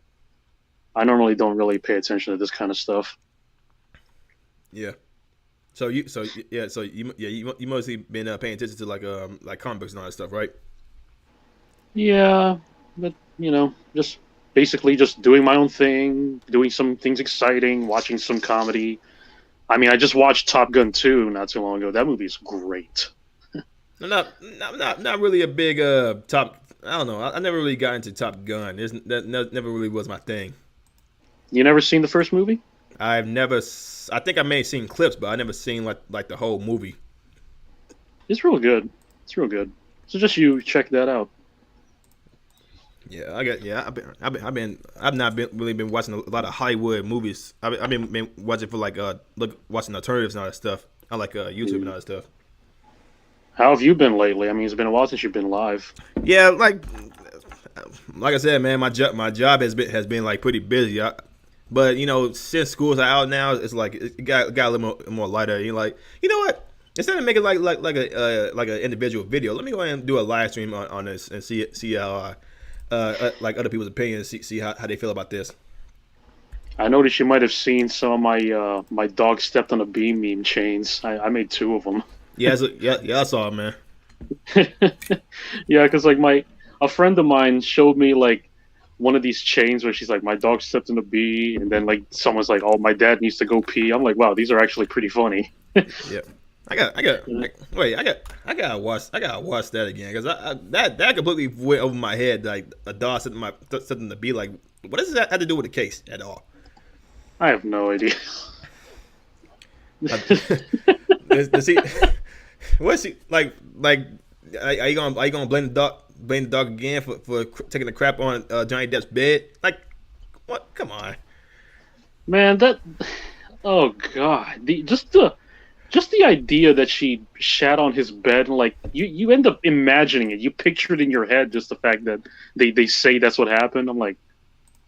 I normally don't really pay attention to this kind of stuff. Yeah. So you mostly been paying attention to like comic books and all that stuff, right? Yeah, but just basically just doing my own thing, doing some things exciting, watching some comedy. I mean, I just watched Top Gun 2 not too long ago. That movie is great. I'm not really a big Top. I don't know. I never really got into Top Gun. That never really was my thing. You never seen the first movie? I've never. I think I may have seen clips, but I never seen like the whole movie. It's real good. It's real good. So just you check that out. Yeah, I've not been really been watching a lot of Hollywood movies. I've been watching for like watching alternatives and all that stuff. I like YouTube and all that stuff. How have you been lately? I mean, it's been a while since you've been live. Yeah, like I said, man, my job has been like pretty busy. But since schools are out now, it's like it got a little more lighter. You're like, you know what? Instead of making like an individual video, let me go ahead and do a live stream on this and see how like other people's opinions, see how they feel about this. I noticed you might have seen some of my dog stepped on a bee meme chains. I made 2 of them. Yeah, I saw it, man. Yeah, because like a friend of mine showed me like one of these chains where she's like, my dog stepped in a bee, and then like someone's like, oh, my dad needs to go pee. I'm like, wow, these are actually pretty funny. Yeah, I gotta watch that again because that completely went over my head. Like a dog something to be like, what does that have to do with the case at all? I have no idea. Does he? What's he like? Are you gonna blame the dog again for taking the crap on Johnny Depp's bed? Like, what? Come on, Man, oh god, just the idea that she shat on his bed, and like you end up imagining it. You picture it in your head, just the fact that they say that's what happened. I'm like,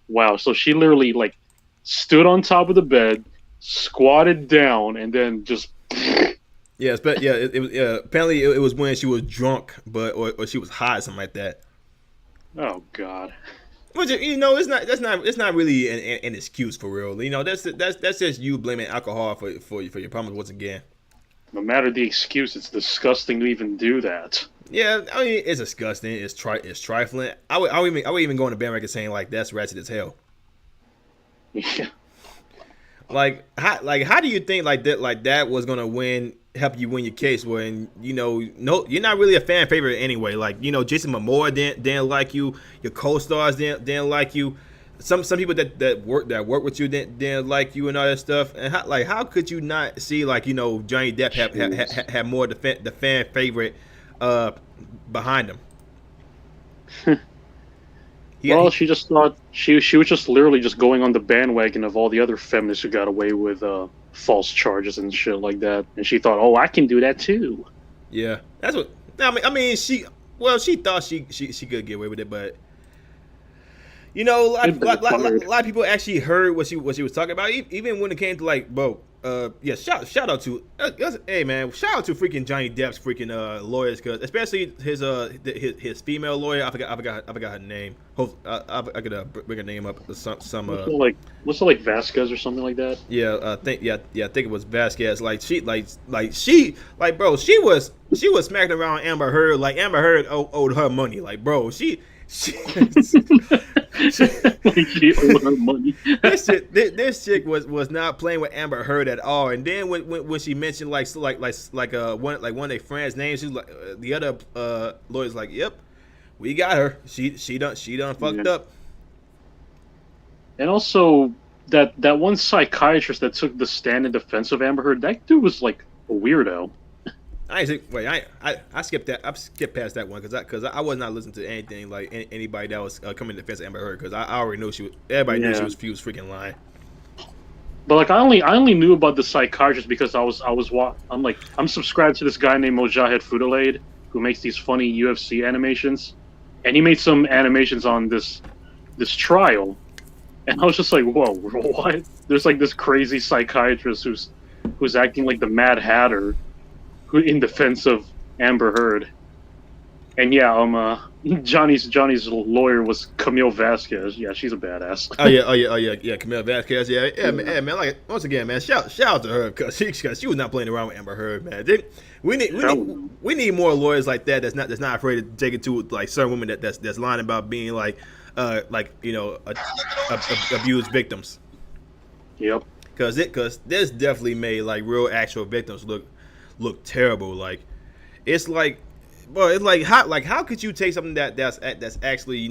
wow. So she literally like stood on top of the bed, squatted down, and then just. Yeah, it was apparently it was when she was drunk, or she was high, something like that. Oh God. Which it's not really an excuse for real. That's just you blaming alcohol for your problems once again. No matter the excuse, it's disgusting to even do that. Yeah, I mean it's disgusting. It's trifling. I would even go on the bandwagon saying like that's ratchet as hell. Yeah. How do you think like that was gonna help you win your case when no, you're not really a fan favorite anyway. Like Jason Momoa didn't like you, your co-stars didn't like you, some people that work with you didn't like you and all that stuff. And how could you not see like Johnny Depp have more the fan favorite behind him? Well, she just thought she was just literally just going on the bandwagon of all the other feminists who got away with false charges and shit like that, and she thought, oh, I can do that too. Yeah, that's what I mean. She thought she could get away with it, but a lot of people actually heard what she was talking about, even when it came to like, bro. Shout out to hey man, shout out to freaking Johnny Depp's freaking lawyers, cause especially his female lawyer. I forgot her name. Hope I could bring her name up. Some what's it like Vasquez or something like that? Yeah, I think it was Vasquez. Like she bro, she was smacking around Amber Heard like Amber Heard owed her money. Like bro, she she owed her money. this chick was not playing with Amber Heard at all. And then when she mentioned one of their friends' names, she was like the other lawyer's like, "Yep, we got her. She done fucked up." And also that one psychiatrist that took the stand in defense of Amber Heard, that dude was like a weirdo. I skipped that. I skipped past that one because I was not listening to anything like anybody that was coming to defense of Amber Heard, because I already knew everybody knew she was freaking lying. But like I only knew about the psychiatrist because I'm subscribed to this guy named Mojahed Fudalade who makes these funny UFC animations, and he made some animations on this trial, and I was just like, whoa, what? There's like this crazy psychiatrist who's acting like the Mad Hatter, in defense of Amber Heard. And yeah, Johnny's lawyer was Camille Vasquez. Yeah, she's a badass. Oh yeah, Camille Vasquez. Yeah, man. Like once again, man, shout out to her because she was not playing around with Amber Heard, man. We need more lawyers like that. That's not afraid to take it to like certain women that's lying about being abused victims. Yep. Because this definitely made like real actual victims look terrible. Like it's like, bro, it's like how could you take something that's actually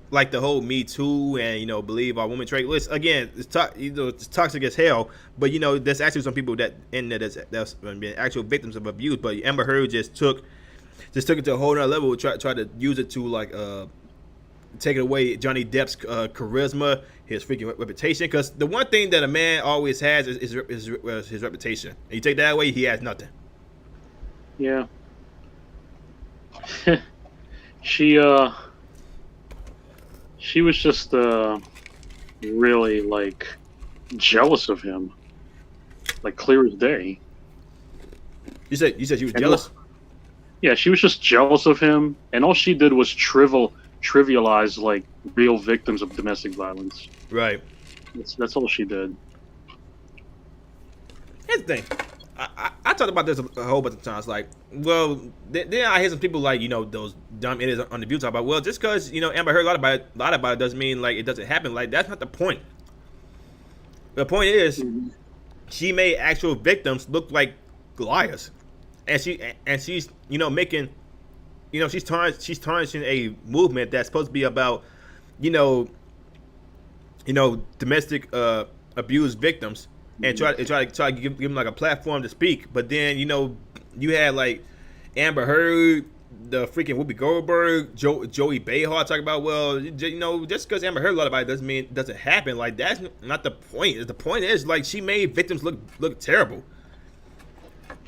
like the whole Me Too and believe our women trade. Which again, it's toxic as hell. But there's actually some people that in there that's been actual victims of abuse. But Amber Heard just took it to a whole nother level. Try to use it to like taking away Johnny Depp's charisma, his freaking reputation. Because the one thing that a man always has is his reputation. And you take that away, he has nothing. Yeah. she she was just really like jealous of him, like clear as day. You said she was jealous. Yeah, she was just jealous of him, and all she did was trivialize like real victims of domestic violence. Right. That's all she did. Here's the thing. I talked about this a whole bunch of times. Like, well, then I hear some people like, you know, those dumb idiots on the view talk about, well, just because, you know, Amber heard a lot about it doesn't mean like it doesn't happen. Like, that's not the point. The point is, she made actual victims look like liars, and she's you know making, you know, she's tarnishing a movement that's supposed to be about, you know, domestic abuse victims, and try to give them like a platform to speak. But then, you know, you had like Amber Heard, the freaking Whoopi Goldberg, Joey Behar talking about, well, you know, just because Amber Heard a lot about it doesn't mean it doesn't happen. Like, that's not the point. The point is, like, she made victims look terrible.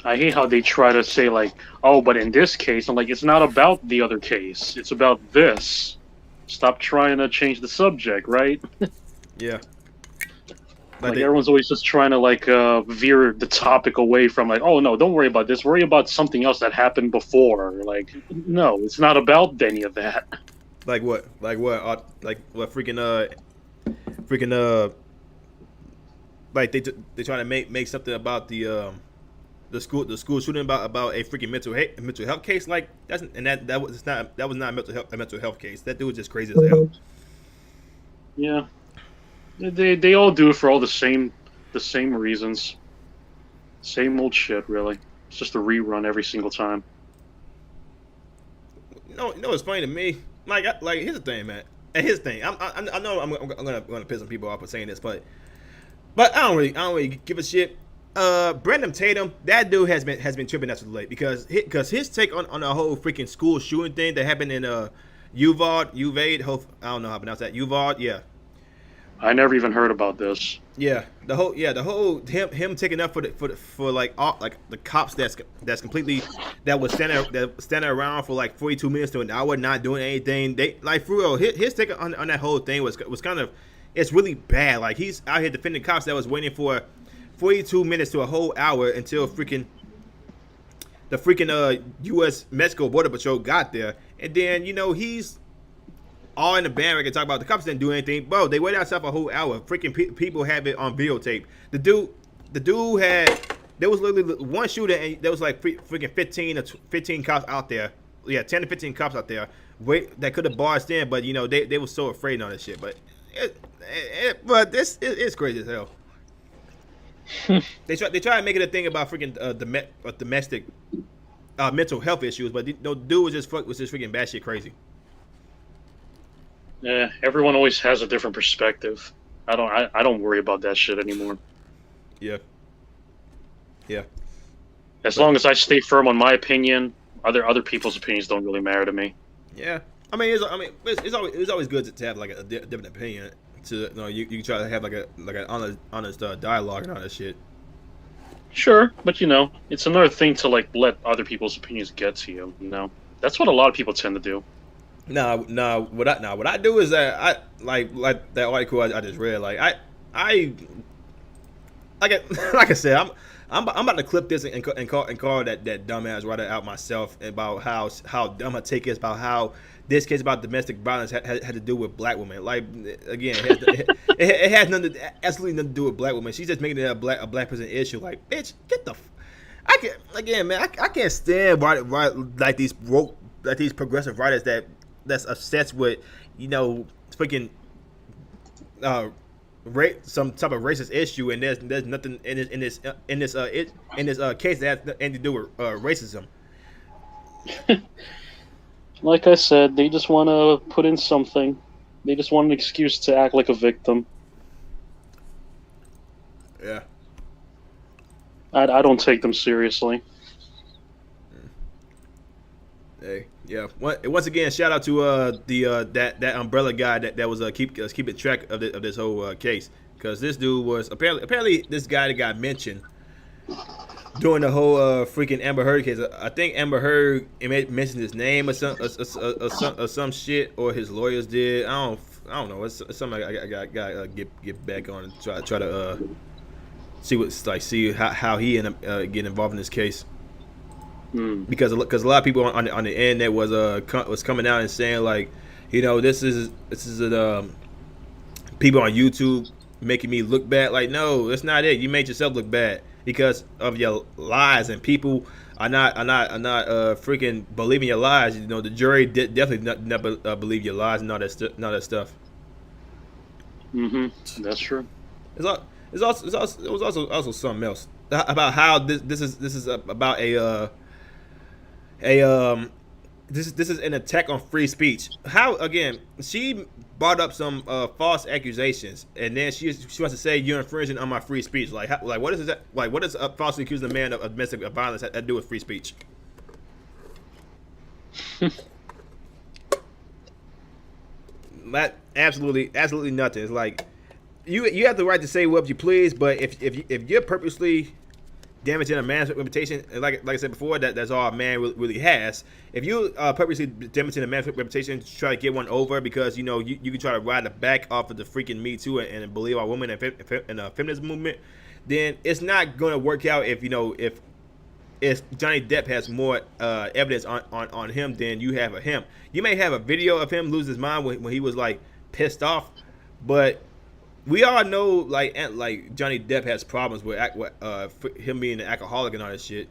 I hate how they try to say like, oh, but in this case, I'm like, it's not about the other case. It's about this. Stop trying to change the subject, right? Yeah. Like everyone's always just trying to like veer the topic away from like, oh no, don't worry about this. Worry about something else that happened before. Like, no, it's not about any of that. Like what? Like what? Like what? Freaking like they trying to make something about the school shooting about a freaking mental health case. Like that was not a mental health case. That dude was just crazy as hell. Yeah. They all do it for all the same reasons. Same old shit, really. It's just a rerun every single time. You know what's funny to me? Like here's the thing, man. And here's the thing. I know I'm gonna piss some people off for saying this, but I don't really give a shit. Brandon Tatum, that dude has been tripping as of late because his take on the whole freaking school shooting thing that happened in Uvalde. I don't know how to pronounce that. Uvalde, yeah. I never even heard about this. Yeah, the whole him taking up for like all, like the cops that was standing around for like 42 minutes to an hour not doing anything. They like for real. His take on that whole thing was kind of, it's really bad. Like he's out here defending cops that was waiting for 42 minutes to a whole hour until the freaking U.S. Mexico Border Patrol got there, and then, you know, he's all in the bandwagon talking about the cops didn't do anything. Bro, they waited outside for a whole hour. Freaking people have it on videotape. The dude had, there was literally one shooter and there was like freaking 15 cops out there. Yeah, 10 to 15 cops out there that could have barged in, but you know they were so afraid of this shit. But it's crazy as hell. They try to make it a thing about freaking domestic mental health issues, but no dude was just freaking batshit crazy. Yeah, everyone always has a different perspective. I don't worry about that shit anymore. Yeah. As long as I stay firm on my opinion, other people's opinions don't really matter to me. Yeah, it's always good to have like a different opinion. To you can try to have like an honest dialogue and all that shit. Sure, but you know, it's another thing to like let other people's opinions get to you. You know, that's what a lot of people tend to do. What I do is that I like that article I just read. Like I like I said, I'm about to clip this and call that dumbass writer out myself about how dumb her take is about how this case about domestic violence had to do with black women. Like, again, it has absolutely nothing to do with black women. She's just making it a black person issue. Like, bitch, get the. I can't stand like these progressive writers that's obsessed with, you know, freaking some type of racist issue, and there's nothing in this case that has anything to do with racism. Like I said, they just want to put in something. They just want an excuse to act like a victim. Yeah. I don't take them seriously. Hey, Yeah. Once again, shout out to that umbrella guy that was keeping track of this whole case, because this dude was apparently this guy that got mentioned during the whole freaking Amber Heard case. I think Amber Heard mentioned his name or some shit, or his lawyers did. I don't know. It's something I got get back on and try to see how he ended up getting involved in this case. Because a lot of people on the internet was coming out and saying, like, you know, this is people on YouTube making me look bad. Like, no, that's not it. You made yourself look bad because of your lies, and people are not freaking believing your lies. You know, the jury definitely never believe your lies and all that stuff. That's true. It was also something else about how this is about this is an attack on free speech. How, again, she brought up some false accusations, and then she wants to say you're infringing on my free speech. Like what is that? Like, what does falsely accusing a man of domestic violence have to do with free speech? That absolutely nothing. It's like you have the right to say what you please, but if you're purposely damaging a man's reputation, and like I said before, that's all a man really has. If you purposely damaging a man's reputation to try to get one over because you know you can try to ride the back off of the freaking Me Too and believe our women and the feminism movement, then it's not going to work out. If you know if Johnny Depp has more evidence on him than you have of him. You may have a video of him lose his mind when he was like pissed off, but we all know like Johnny Depp has problems with him being an alcoholic and all that shit.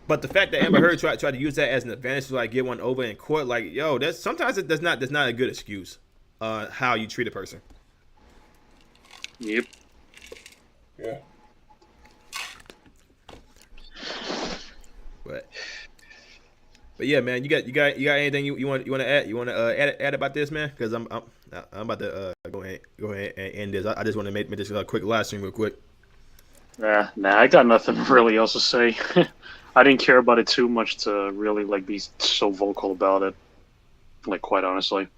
But the fact that Amber Heard tried to use that as an advantage to like get one over in court, like, yo, that's not a good excuse. How you treat a person. Yep. Yeah. But yeah, man, you got anything you want to add? You want to add about this, man? Because I'm about to go ahead and end this. I just want to make this quick live stream real quick. Nah, I got nothing really else to say. I didn't care about it too much to really like be so vocal about it. Like, quite honestly.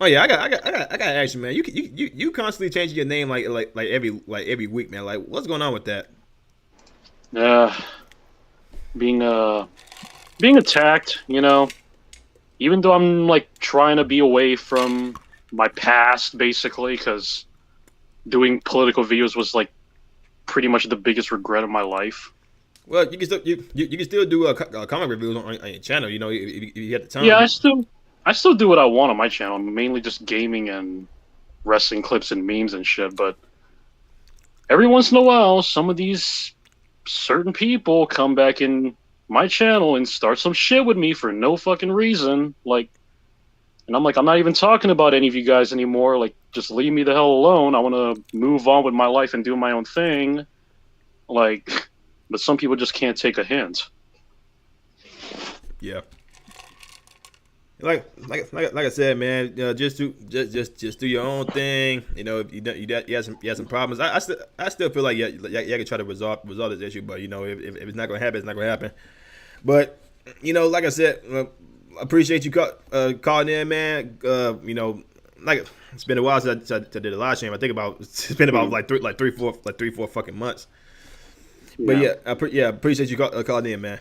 Oh yeah, I got ask you, man. You constantly changing your name like every week, man. Like, what's going on with that? Being attacked, you know, even though I'm like trying to be away from my past, basically, because doing political videos was like pretty much the biggest regret of my life. Well, you can still do comic reviews on your channel, you know, if you have the time. Yeah, I still do what I want on my channel. I'm mainly just gaming and wrestling clips and memes and shit. But every once in a while, some of these certain people come back in my channel and start some shit with me for no fucking reason. Like, and I'm like, I'm not even talking about any of you guys anymore. Like, just leave me the hell alone. I want to move on with my life and do my own thing. Like, but some people just can't take a hint. Yeah. Like I said, man, just do your own thing. You know, if you have some problems. I still feel like you can try to resolve this issue, but you know, if it's not gonna happen, it's not gonna happen. But you know, like I said, appreciate you calling in, man. You know, like it's been a while since I did a live stream. I think it's been about like three, four fucking months. But yeah, appreciate you calling in, man.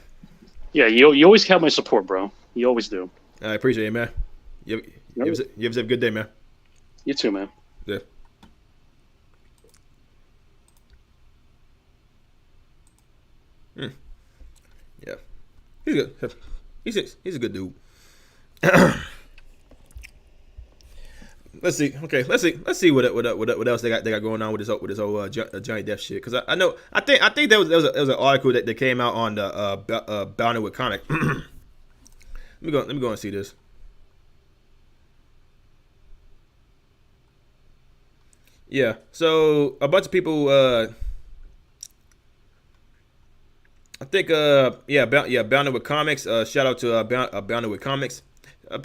Yeah, you always have my support, bro. You always do. I appreciate it, man. You have a good day, man. You too, man. Yeah. Yeah. He's good. He's a good dude. Let's see. Okay, let's see what else they got going on with this whole Johnny Depp shit. Because I think there was an article that came out on the Bounded with Comic. Let me go and see this. Yeah, so a bunch of people. I think Bounded with Comics. Shout out to Bounded with Comics. I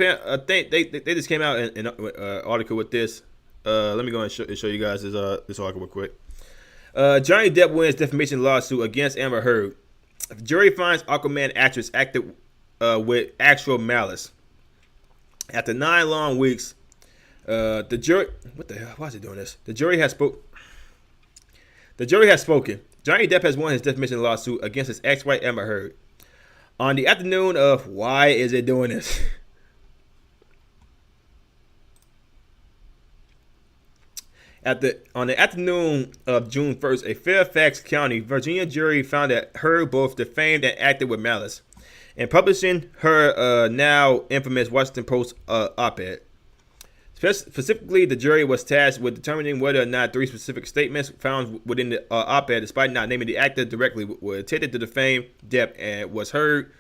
think they just came out in an article with this. Let me go and show you guys this article real quick. Johnny Depp wins defamation lawsuit against Amber Heard. Jury finds Aquaman actress acted with actual malice. After 9 long weeks, the jury. What the hell? Why is it doing this? The jury has spoken. Johnny Depp has won his defamation lawsuit against his ex-wife Amber Heard. On the afternoon of why is it doing this? On the afternoon of June 1st, a Fairfax County, Virginia jury found that Heard both defamed and acted with malice in publishing her now infamous Washington Post op-ed. Specifically, the jury was tasked with determining whether or not 3 specific statements found within the op-ed, despite not naming the actor directly, were intended to defame Depp and was Heard,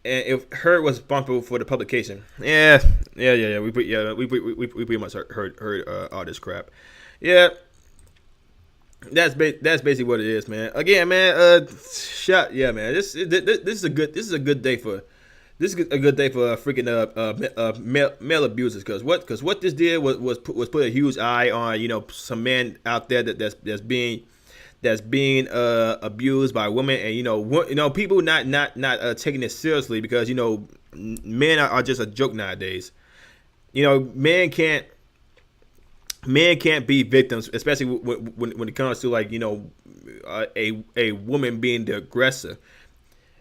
and if Heard was responsible for the publication. Yeah. We pretty much heard all this crap. Yeah, that's basically what it is, man. Again, man, man. This is a good day for freaking male abusers, because what this did was put a huge eye on some men out there that's being abused by women, and people not taking it seriously, because men are just a joke nowadays. Men can't be victims, especially when it comes to a woman being the aggressor,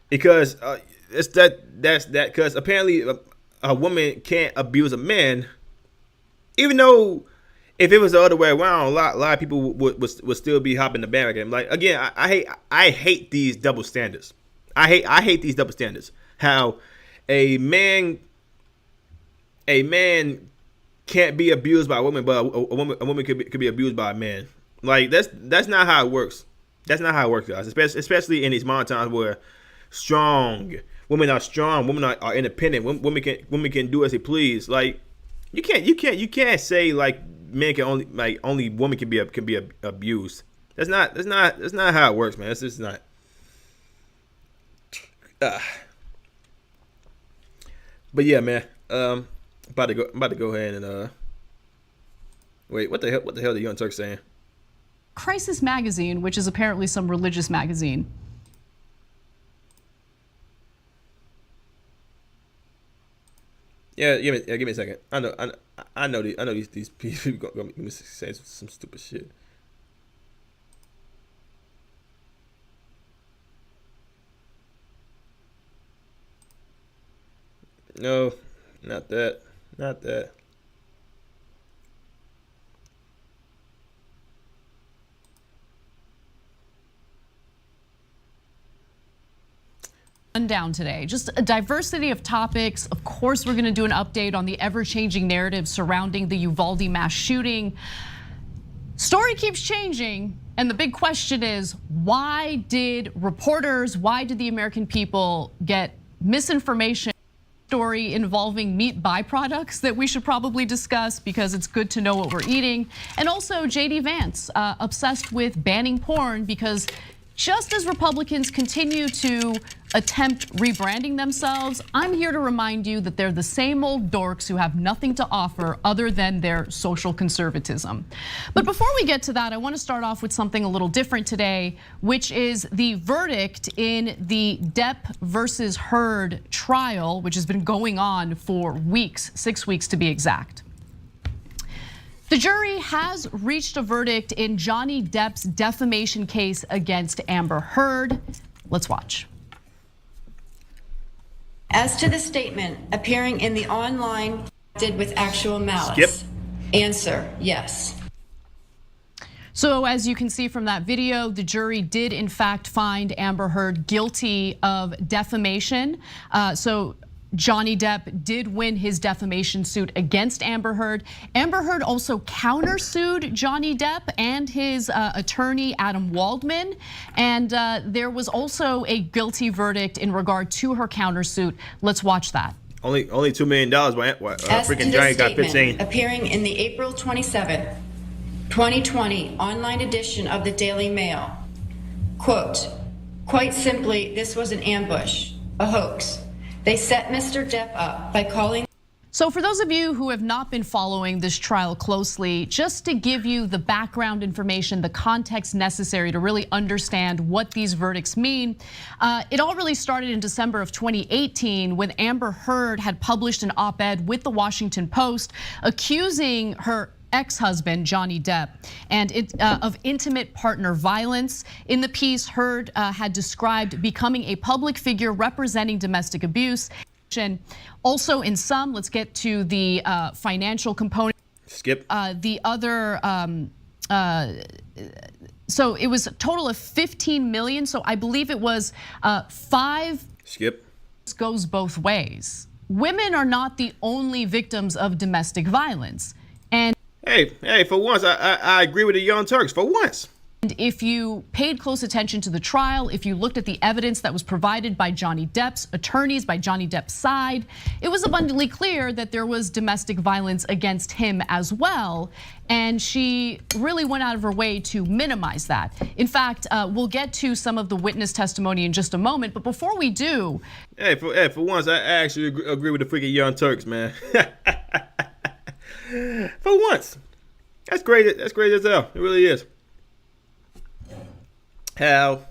because because apparently a woman can't abuse a man, even though if it was the other way around, a lot of people would still be hopping the bandwagon. Like, again, I hate these double standards. I hate these double standards. How a man can't be abused by a woman, but a woman could be abused by a man. Like, that's not how it works. That's not how it works, guys. Especially in these modern times where women are strong, women are independent, women can do as they please. Like, you can't say like men can only women can be abused. That's not how it works, man. It's just not. But yeah, man. About to go ahead and wait. What the hell the Young Turk saying? Crisis Magazine, which is apparently some religious magazine. Yeah, give me a second. I know these people gonna say some stupid shit. No, not that. Not that. Down today, just a diversity of topics. Of course, we're going to do an update on the ever-changing narrative surrounding the Uvalde mass shooting. Story keeps changing, and the big question is, why did the American people get misinformation? Story involving meat byproducts that we should probably discuss, because it's good to know what we're eating. And also JD Vance, obsessed with banning porn, because just as Republicans continue to attempt rebranding themselves, I'm here to remind you that they're the same old dorks who have nothing to offer other than their social conservatism. But before we get to that, I want to start off with something a little different today, which is the verdict in the Depp versus Heard trial, which has been going on for weeks, 6 weeks to be exact. The jury has reached a verdict in Johnny Depp's defamation case against Amber Heard. Let's watch. As to the statement appearing in the online did with actual malice. Skip. Answer, yes. So as you can see from that video, the jury did in fact find Amber Heard guilty of defamation. So Johnny Depp did win his defamation suit against Amber Heard. Amber Heard also countersued Johnny Depp and his attorney, Adam Waldman. And there was also a guilty verdict in regard to her countersuit. Let's watch that. Only $2 million. Freaking Johnny got 15. Appearing in the April 27th, 2020 online edition of the Daily Mail. Quote, quite simply, this was an ambush, a hoax. They set Mr. Depp up by calling. So for those of you who have not been following this trial closely, just to give you the background information, the context necessary to really understand what these verdicts mean, it all really started in December of 2018 when Amber Heard had published an op-ed with the Washington Post accusing her ex-husband, Johnny Depp, and of intimate partner violence. In the piece, Heard had described becoming a public figure representing domestic abuse. Also in some, let's get to the financial component. Skip. The other, so it was a total of 15 million. So I believe it was 5. Skip. Goes both ways. Women are not the only victims of domestic violence. And Hey, for once, I agree with the Young Turks, for once. And if you paid close attention to the trial, if you looked at the evidence that was provided by Johnny Depp's attorneys, by Johnny Depp's side, it was abundantly clear that there was domestic violence against him as well. And she really went out of her way to minimize that. In fact, we'll get to some of the witness testimony in just a moment. But before we do. Hey, for once, I actually agree with the freaking Young Turks, man. For once. That's great. That's great as hell. It really is. How,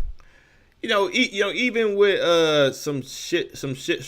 even with some shit